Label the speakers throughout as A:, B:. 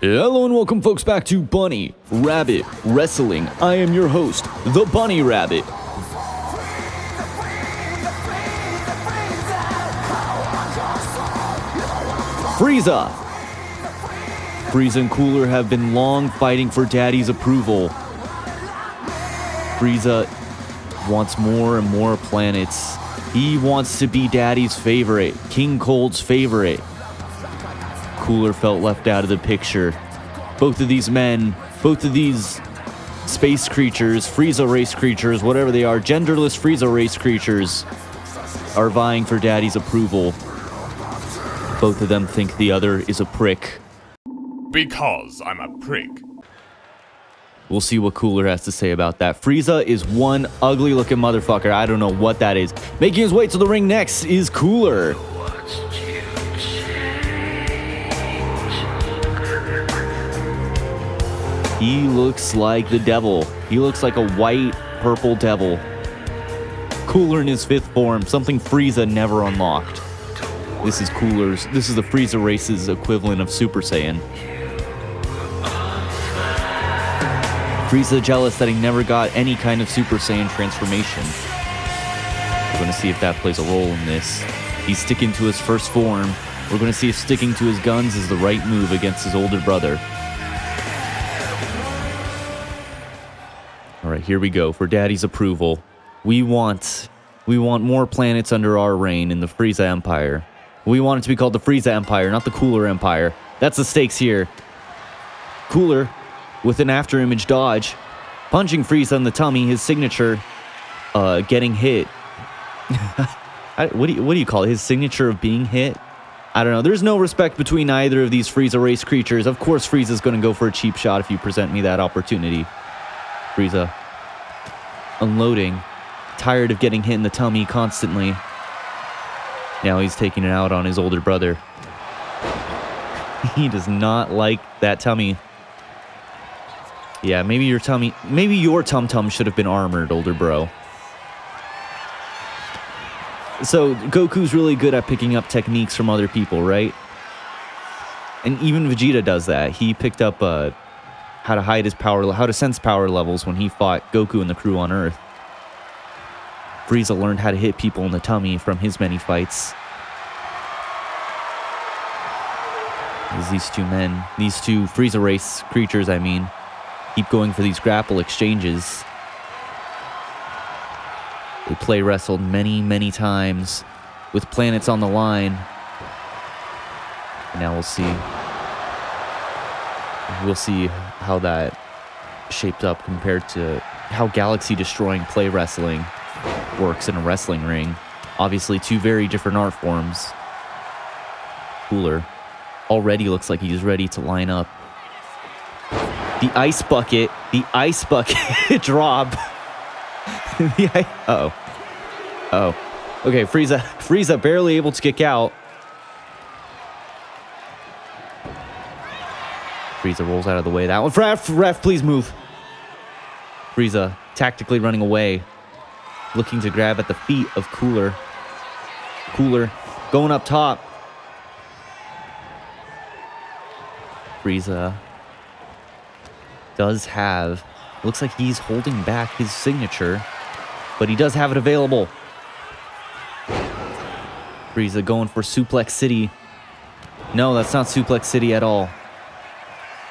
A: Hello and welcome folks back to Bunny Rabbit Wrestling. I am your host, the Bunny Rabbit. Frieza and Cooler have been long fighting for Daddy's approval. Frieza wants more and more planets. He wants to be Daddy's favorite, King Cold's favorite. Cooler felt left out of the picture. Both of these men, both of these space creatures, Frieza race creatures, whatever they are, genderless Frieza race creatures, are vying for Daddy's approval. Both of them think the other is a prick.
B: Because I'm a prick.
A: We'll see what Cooler has to say about that. Frieza is one ugly looking motherfucker. I don't know what that is. Making his way to the ring next is Cooler. He looks like the devil. He looks like a white, purple devil. Cooler in his fifth form, something Frieza never unlocked. This is the Frieza race's equivalent of Super Saiyan. Frieza jealous that he never got any kind of Super Saiyan transformation. We're going to see if that plays a role in this. He's sticking to his first form. We're going to see if sticking to his guns is the right move against his older brother. All right, here we go. For Daddy's approval, we want more planets under our reign in the Frieza Empire. We want it to be called the Frieza Empire, not the Cooler Empire. That's the stakes here. Cooler, with an after-image dodge, punching Frieza in the tummy, his signature, getting hit. What do you call it? His signature of being hit? I don't know. There's no respect between either of these Frieza race creatures. Of course, Frieza's going to go for a cheap shot if you present me that opportunity. Frieza unloading, tired of getting hit in the tummy constantly. Now he's taking it out on his older brother. He does not like that tummy. Yeah, maybe your tum-tum should have been armored, older bro. So, Goku's really good at picking up techniques from other people, right? And even Vegeta does that. He picked up how to hide his power, how to sense power levels when he fought Goku and the crew on Earth. Frieza learned how to hit people in the tummy from his many fights. As these two Frieza race creatures, keep going for these grapple exchanges. They play wrestled many, many times with planets on the line. And now we'll see. We'll see how that shaped up compared to how galaxy-destroying play wrestling works in a wrestling ring. Obviously, two very different art forms. Cooler already looks like he's ready to line up. The ice bucket drop. Oh. Okay, Frieza barely able to kick out. Frieza rolls out of the way. That one. Ref, please move. Frieza tactically running away, looking to grab at the feet of Cooler. Cooler going up top. Frieza does have, looks like he's holding back his signature, but he does have it available. Frieza going for Suplex City. No, that's not Suplex City at all.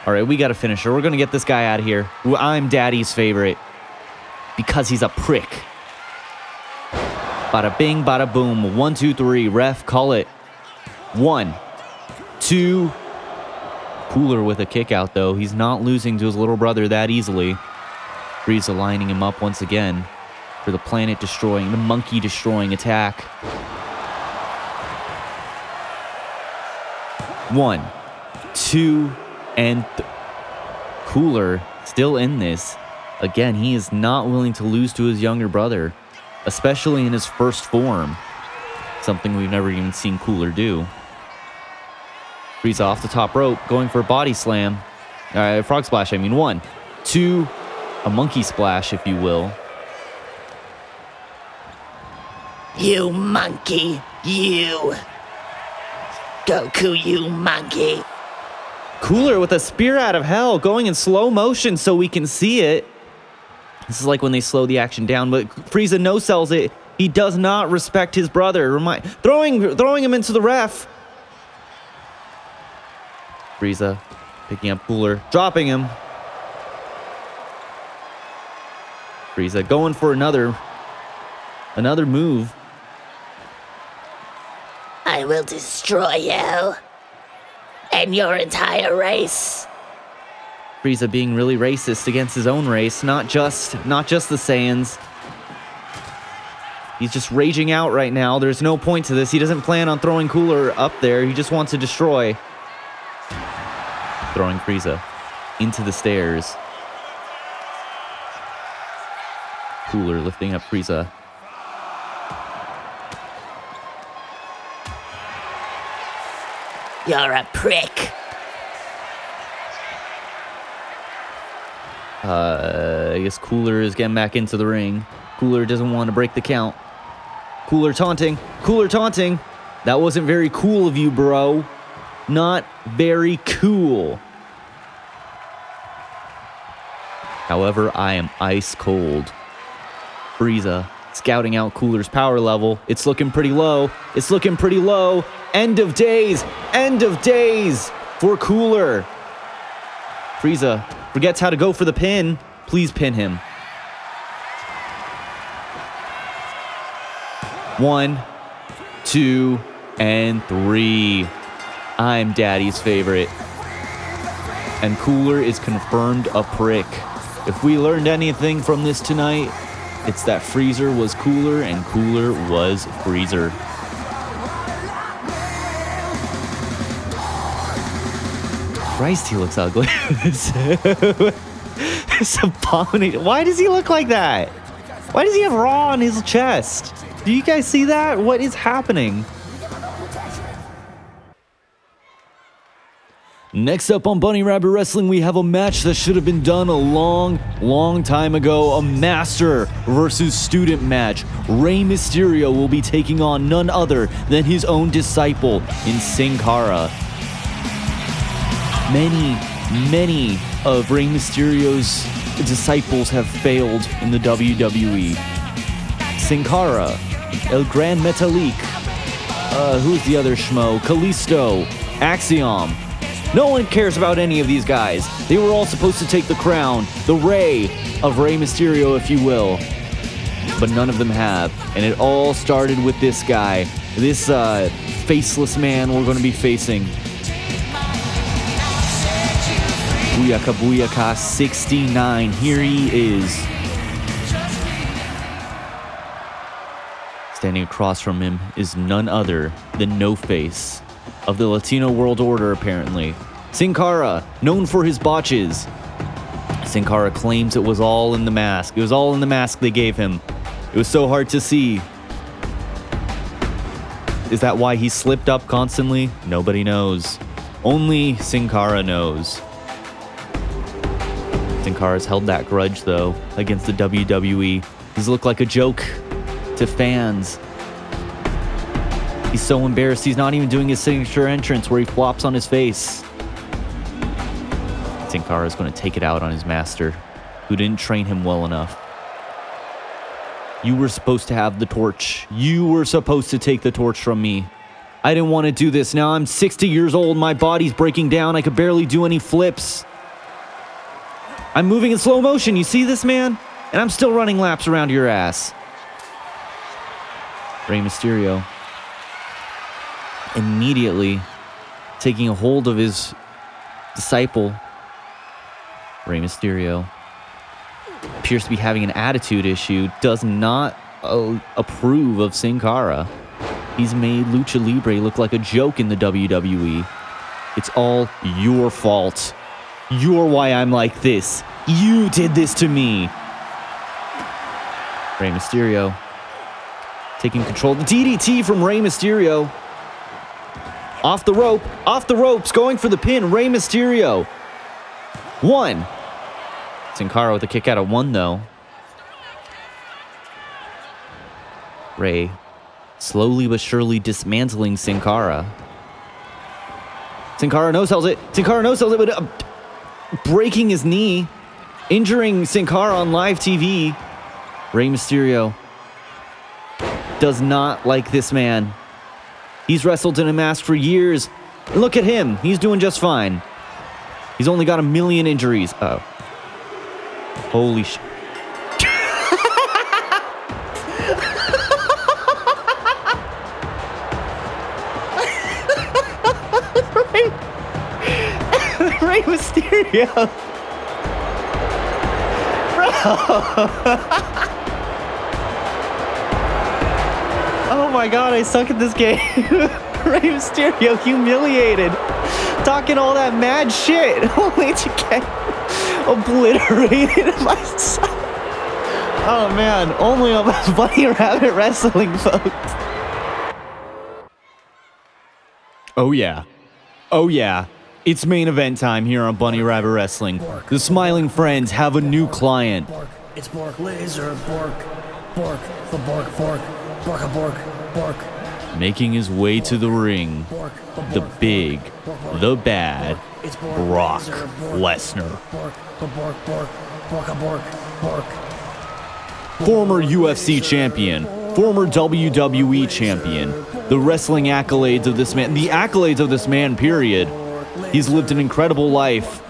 A: All right, we got to finish her. We're going to get this guy out of here. I'm Daddy's favorite because he's a prick. Bada bing, bada boom. 1, 2, 3. Ref, call it. 1, 2. Cooler with a kick out, though. He's not losing to his little brother that easily. Frieza lining him up once again for the the monkey-destroying attack. 1, 2, and Cooler still in this. Again, he is not willing to lose to his younger brother, especially in his first form. Something we've never even seen Cooler do. Frieza off the top rope, going for a body slam. Frog splash, 1, 2, a monkey splash, if you will.
C: You monkey, you. Goku, you monkey.
A: Cooler with a spear out of hell going in slow motion so we can see it. This is like when they slow the action down, but Frieza no-sells it. He does not respect his brother. Throwing him into the ref. Frieza picking up Cooler, dropping him. Frieza going for another move.
C: I will destroy you and your entire race.
A: Frieza being really racist against his own race, not just the Saiyans. He's just raging out right now. There's no point to this. He doesn't plan on throwing Cooler up there. He just wants to destroy. Throwing Frieza into the stairs. Cooler lifting up Frieza.
C: You're a prick.
A: I guess Cooler is getting back into the ring. Cooler doesn't want to break the count. Cooler taunting. Cooler taunting. That wasn't very cool of you, bro. Not very cool. However, I am ice cold. Frieza scouting out Cooler's power level. It's looking pretty low. It's looking pretty low. End of days. End of days for Cooler. Frieza forgets how to go for the pin. Please pin him. 1, 2, and 3. I'm Daddy's favorite. And Cooler is confirmed a prick. If we learned anything from this tonight, it's that Freezer was Cooler and Cooler was Freezer. Christ, he looks ugly. It's abomination. Why does he look like that? Why does he have Raw on his chest? Do you guys see that? What is happening? Next up on Bunny Rabbit Wrestling, we have a match that should have been done a long time ago. A master versus student match. Rey Mysterio will be taking on none other than his own disciple in Cara. Many of Rey Mysterio's disciples have failed in the WWE. Cara, El Gran Metalik, who's the other schmo? Kalisto, Axiom. No one cares about any of these guys. They were all supposed to take the crown, the Rey of Rey Mysterio, if you will. But none of them have. And it all started with this guy, this faceless man we're going to be facing. Booyaka Booyaka 69. Here he is. Standing across from him is none other than No Face of the Latino World Order, apparently. Sin Cara, known for his botches. Sin Cara claims it was all in the mask. It was all in the mask they gave him. It was so hard to see. Is that why he slipped up constantly? Nobody knows. Only Sin Cara knows. Sin Cara's held that grudge, though, against the WWE. He's looked like a joke to fans. He's so embarrassed he's not even doing his signature entrance where he flops on his face. Sin Cara's going to take it out on his master, who didn't train him well enough. You were supposed to have the torch. You were supposed to take the torch from me. I didn't want to do this. Now I'm 60 years old. My body's breaking down. I could barely do any flips. I'm moving in slow motion. You see this, man? And I'm still running laps around your ass. Rey Mysterio immediately taking a hold of his disciple. Rey Mysterio appears to be having an attitude issue, does not approve of Sin Cara. He's made Lucha Libre look like a joke in the WWE. It's all your fault. You're why I'm like this. You did this to me. Rey Mysterio taking control of the DDT from Rey Mysterio. Off the rope, off the ropes, going for the pin. Rey Mysterio. 1. Sin Cara with a kick out of 1, though. Rey slowly but surely dismantling Sin Cara. Sin Cara no-sells it. Sin Cara no-sells it, but breaking his knee, injuring Sin Cara on live TV. Rey Mysterio does not like this man. He's wrestled in a mask for years. And look at him. He's doing just fine. He's only got 1 million injuries. Oh. Holy shit. Rey Mysterio. Bro. Oh my god, I suck at this game. Rey Mysterio humiliated. Talking all that mad shit. Only to get obliterated by some... Oh man, only on Bunny Rabbit Wrestling, folks. Oh yeah. Oh yeah. It's main event time here on Bunny Rabbit Wrestling. The Smiling Friends have a new client.
D: It's Bork Laser, Bork, the Bork, Bork, Bork.
A: Making his way to the ring, the big, the bad, Brock Lesnar. Former UFC champion, former WWE champion, the wrestling accolades of this man, the accolades of this man, period. He's lived an incredible life.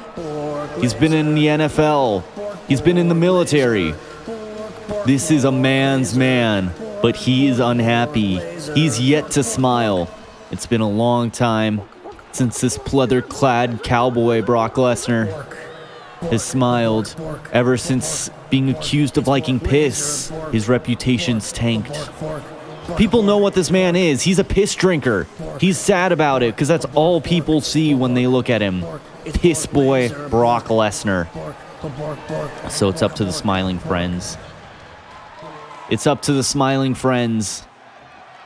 A: He's been in the NFL. He's been in the military. This is a man's man, but he is unhappy. He's yet to smile. It's been a long time since this pleather-clad cowboy Brock Lesnar has smiled. Ever since being accused of liking piss, his reputation's tanked. People know what this man is. He's a piss drinker. He's sad about it because that's all people see when they look at him. Piss boy Brock Lesnar. So it's up to the Smiling Friends. It's up to the Smiling Friends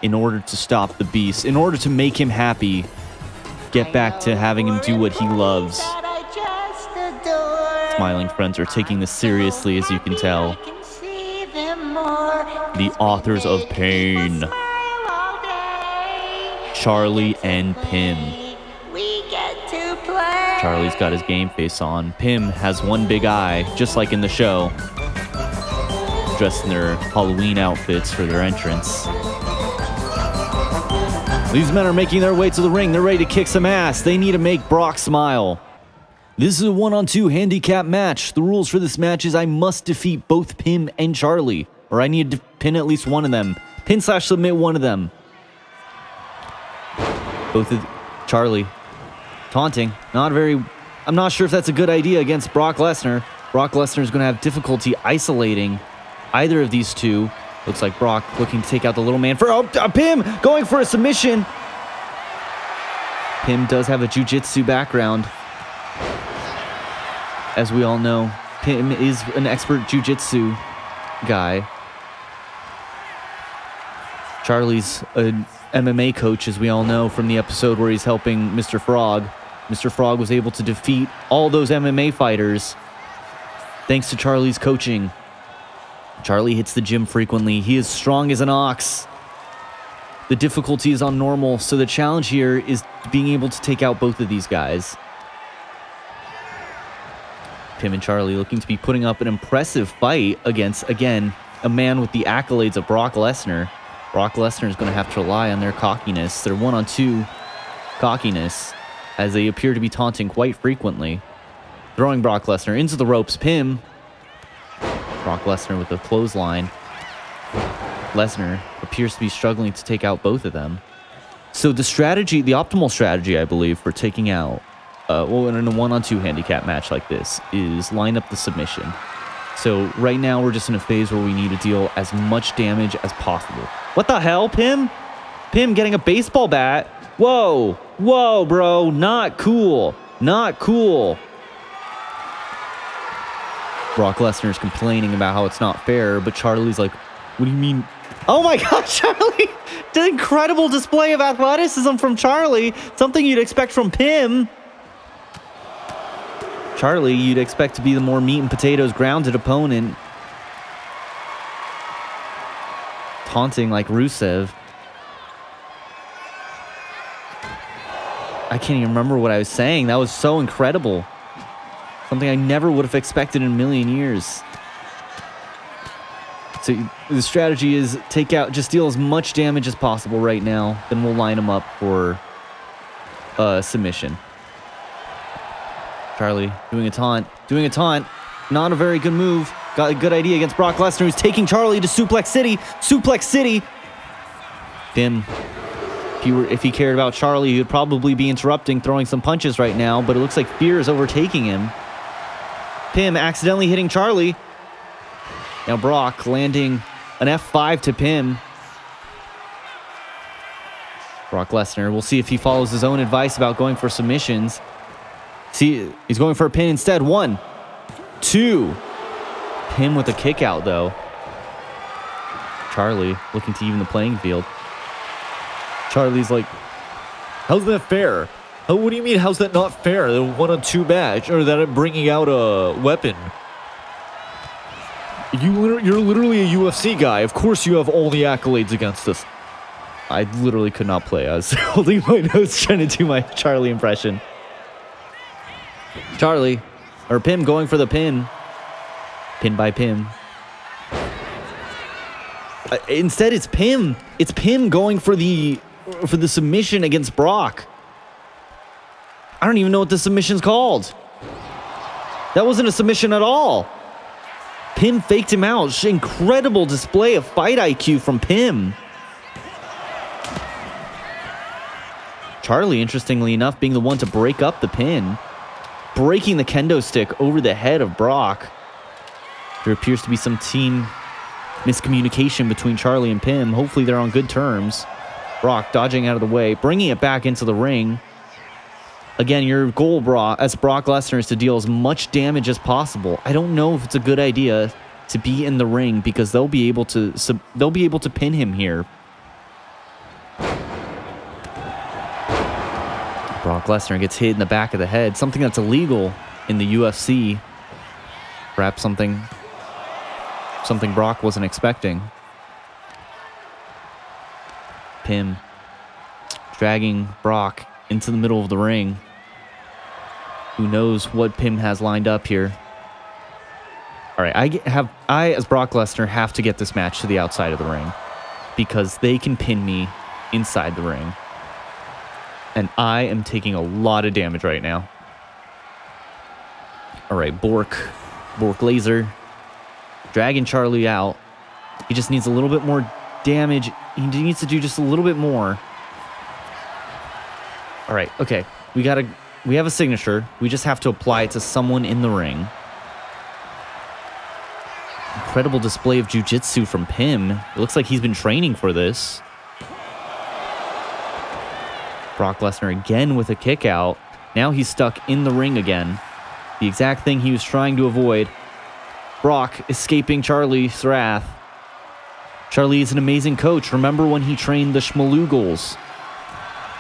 A: in order to stop the beast, in order to make him happy, get back to having him do what he loves. Smiling Friends are taking this seriously, as you can tell. The authors of pain, Charlie and Pim. Charlie's got his game face on. Pim has one big eye, just like in the show. Dressed in their Halloween outfits for their entrance. These men are making their way to the ring. They're ready to kick some ass. They need to make Brock smile. This is a 1-on-2 handicap match. The rules for this match is I must defeat both Pim and Charlie, or I need to pin at least one of them. Pin/submit one of them. Both of Charlie. Taunting. I'm not sure if that's a good idea against Brock Lesnar. Brock Lesnar is going to have difficulty isolating either of these two. Looks like Brock looking to take out the little man for... Pim going for a submission. Pim does have a jiu-jitsu background. As we all know, Pim is an expert jiu-jitsu guy. Charlie's an MMA coach, as we all know from the episode where he's helping Mr. Frog. Mr. Frog was able to defeat all those MMA fighters thanks to Charlie's coaching. Charlie hits the gym frequently. He is strong as an ox. The difficulty is on normal, so the challenge here is being able to take out both of these guys. Pim and Charlie looking to be putting up an impressive fight against, again, a man with the accolades of Brock Lesnar. Brock Lesnar is going to have to rely on their cockiness, their 1-on-2 cockiness, as they appear to be taunting quite frequently. Throwing Brock Lesnar into the ropes. Pim. Brock Lesnar with a clothesline. Lesnar appears to be struggling to take out both of them. So the strategy, the optimal strategy, I believe, for taking out, in a 1-on-2 handicap match like this, is line up the submission. So right now we're just in a phase where we need to deal as much damage as possible. What the hell, Pim? Pim getting a baseball bat? Whoa, whoa, bro, not cool, not cool. Brock Lesnar's complaining about how it's not fair, but Charlie's like, what do you mean? Oh my God, Charlie! The incredible display of athleticism from Charlie. Something you'd expect from Pim. Charlie, you'd expect to be the more meat and potatoes grounded opponent. Taunting like Rusev. I can't even remember what I was saying. That was so incredible. Something I never would have expected in a million years. So the strategy is just deal as much damage as possible right now. Then we'll line him up for submission. Charlie doing a taunt. Not a very good move. Got a good idea against Brock Lesnar, who's taking Charlie to Suplex City. Pim. If he cared about Charlie, he would probably be interrupting, throwing some punches right now, but it looks like fear is overtaking him. Pim accidentally hitting Charlie. Now Brock landing an F5 to Pim. Brock Lesnar, we'll see if he follows his own advice about going for submissions. See, he's going for a pin instead. 1, 2. Pim with a kick out, though. Charlie looking to even the playing field. Charlie's like, how's that fair? What do you mean, how's that not fair? The 1-on-2 match, or that I'm bringing out a weapon. You're literally a UFC guy. Of course you have all the accolades against us. I literally could not play. I was holding my nose trying to do my Charlie impression. Charlie, or Pim going for the pin. Pin by Pim. Instead, it's Pim. It's Pim going for the submission against Brock. I don't even know what the submission's called. That wasn't a submission at all. Pim faked him out. Incredible display of fight IQ from Pim. Charlie, interestingly enough, being the one to break up the pin. Breaking the kendo stick over the head of Brock. There appears to be some team miscommunication between Charlie and Pim. Hopefully they're on good terms. Brock dodging out of the way, bringing it back into the ring. Again, your goal, as Brock Lesnar, is to deal as much damage as possible. I don't know if it's a good idea to be in the ring because they'll be able to pin him here. Brock Lesnar gets hit in the back of the head, something that's illegal in the UFC. Perhaps something Brock wasn't expecting. Pim dragging Brock into the middle of the ring. Who knows what Pim has lined up here? All right, I as Brock Lesnar have to get this match to the outside of the ring because they can pin me inside the ring. And I am taking a lot of damage right now. All right, Bork Laser dragging Charlie out. He just needs a little bit more damage. He needs to do just a little bit more. All right, okay. We have a signature. We just have to apply it to someone in the ring. Incredible display of jiu-jitsu from Pim. It looks like he's been training for this. Brock Lesnar again with a kick out. Now he's stuck in the ring again. The exact thing he was trying to avoid. Brock escaping Charlie's wrath. Charlie is an amazing coach. Remember when he trained the Schmalugals?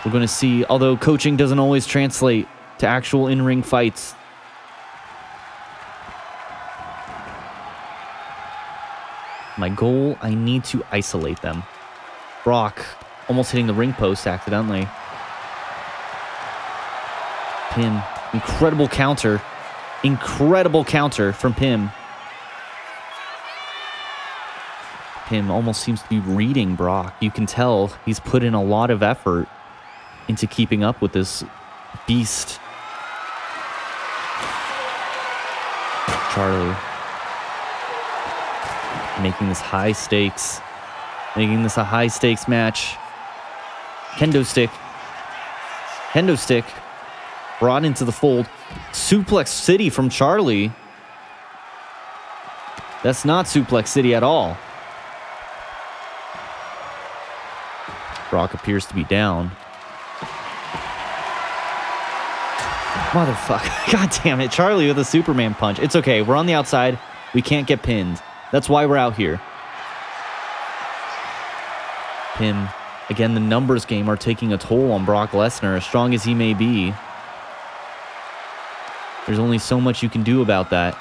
A: We're going to see, although coaching doesn't always translate to actual in-ring fights. My goal, I need to isolate them. Brock almost hitting the ring post accidentally. Pim, incredible counter. Incredible counter from Pim. Pim almost seems to be reading Brock. You can tell he's put in a lot of effort into keeping up with this beast. Charlie making this high stakes. Making this a high stakes match. Kendo stick. Brought into the fold. Suplex City from Charlie. That's not Suplex City at all. Brock appears to be down. Motherfucker. God damn it. Charlie with a Superman punch. It's okay. We're on the outside. We can't get pinned. That's why we're out here. Pim. Again, the numbers game are taking a toll on Brock Lesnar, as strong as he may be. There's only so much you can do about that.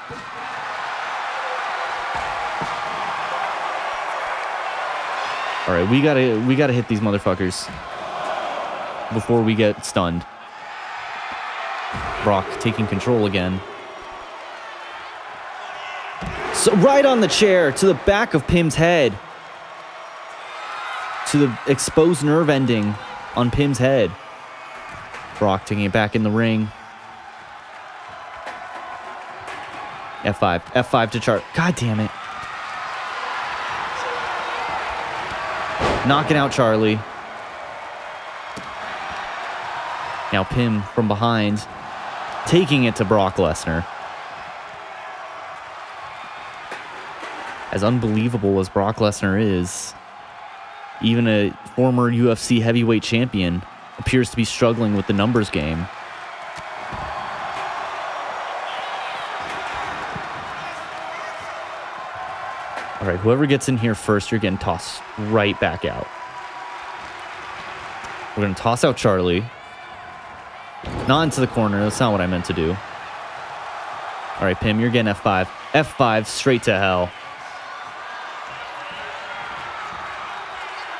A: All right, we gotta hit these motherfuckers before we get stunned. Brock taking control again. So right on the chair to the back of Pim's head. To the exposed nerve ending on Pim's head. Brock taking it back in the ring. F5. F5 to Chart. God damn it. Knocking out Charlie. Now Pim from behind. Taking it to Brock Lesnar. As unbelievable as Brock Lesnar is, even a former UFC heavyweight champion appears to be struggling with the numbers game. All right, whoever gets in here first, you're getting tossed right back out. We're going to toss out Charlie. Not into the corner. That's not what I meant to do. All right, Pim, you're getting F5. F5 straight to hell.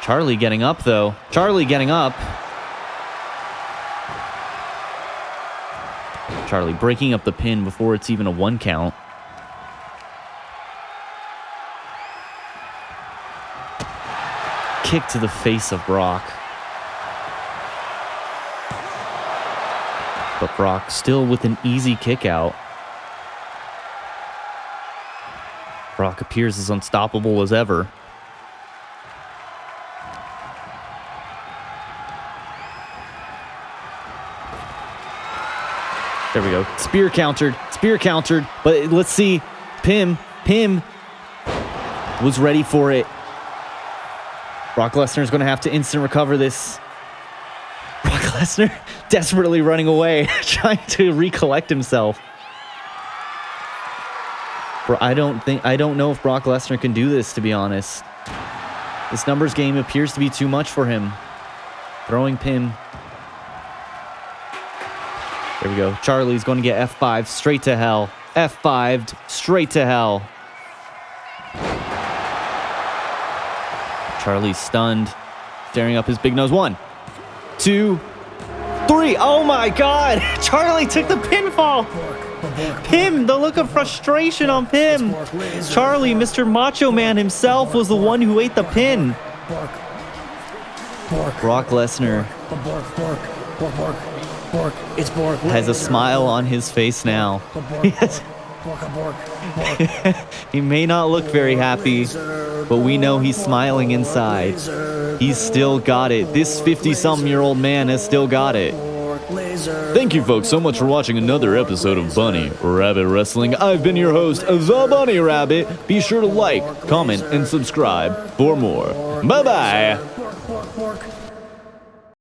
A: Charlie getting up, though. Charlie getting up. Charlie breaking up the pin before it's even a 1 count. Kick to the face of Brock. But Brock still with an easy kick out. Brock appears as unstoppable as ever. There we go. Spear countered. Spear countered. But let's see. Pim was ready for it. Brock Lesnar is going to have to instant recover this. Brock Lesnar desperately running away, trying to recollect himself. I don't know if Brock Lesnar can do this, to be honest. This numbers game appears to be too much for him. Throwing Pim. There we go. Charlie's going to get F5 straight to hell. F5'd straight to hell. Charlie's stunned. Staring up his big nose. 1, 2, 3. Oh my God. Charlie took the pinfall. Pim, the look of frustration on Pim. Charlie, Mr. Macho Man himself, was the one who ate the pin. Brock Lesnar has a smile on his face now. He may not look very happy, but we know he's smiling inside. He's still got it. This 50-something-year-old man has still got it. Thank you, folks, so much for watching another episode of Bunny Rabbit Wrestling. I've been your host, The Bunny Rabbit. Be sure to like, comment, and subscribe for more. Bye-bye.